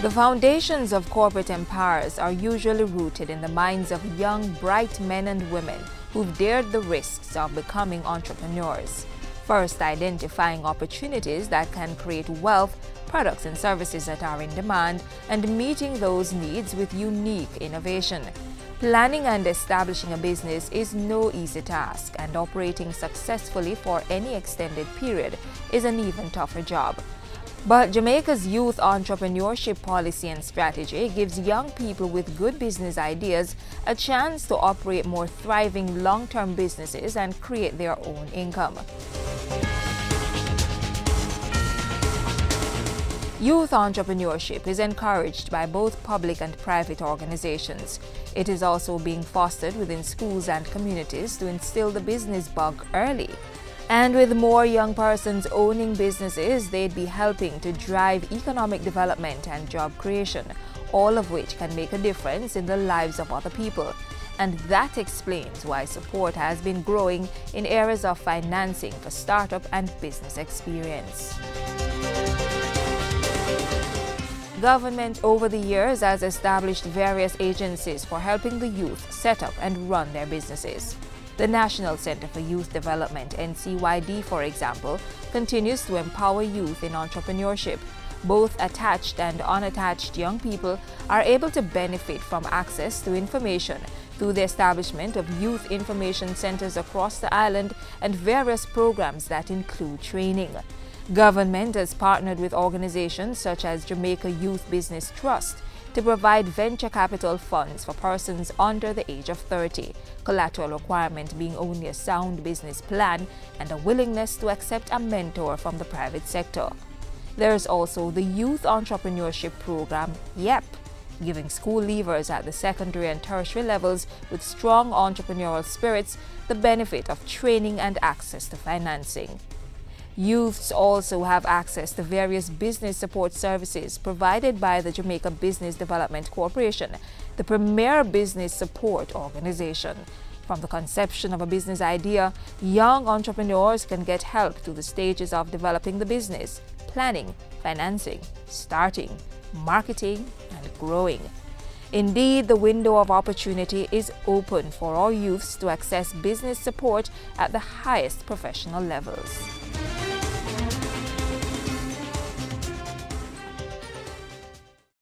The foundations of corporate empires are usually rooted in the minds of young, bright men and women who've dared the risks of becoming entrepreneurs. First, identifying opportunities that can create wealth, products and services that are in demand, and meeting those needs with unique innovation. Planning and establishing a business is no easy task, and operating successfully for any extended period is an even tougher job. But Jamaica's youth entrepreneurship policy and strategy gives young people with good business ideas a chance to operate more thriving long-term businesses and create their own income. Youth entrepreneurship is encouraged by both public and private organizations. It is also being fostered within schools and communities to instill the business bug early. And with more young persons owning businesses, they'd be helping to drive economic development and job creation, all of which can make a difference in the lives of other people. And that explains why support has been growing in areas of financing for startup and business experience. Government over the years has established various agencies for helping the youth set up and run their businesses. The National Center for Youth Development, NCYD, for example, continues to empower youth in entrepreneurship. Both attached and unattached young people are able to benefit from access to information through the establishment of youth information centers across the island and various programs that include training. Government has partnered with organizations such as Jamaica Youth Business Trust to provide venture capital funds for persons under the age of 30, collateral requirement being only a sound business plan and a willingness to accept a mentor from the private sector. There is also the Youth Entrepreneurship Program, YEP, giving school leavers at the secondary and tertiary levels with strong entrepreneurial spirits the benefit of training and access to financing. Youths also have access to various business support services provided by the Jamaica Business Development Corporation, the premier business support organization. From the conception of a business idea, young entrepreneurs can get help through the stages of developing the business, planning, financing, starting, marketing, and growing. Indeed, the window of opportunity is open for all youths to access business support at the highest professional levels.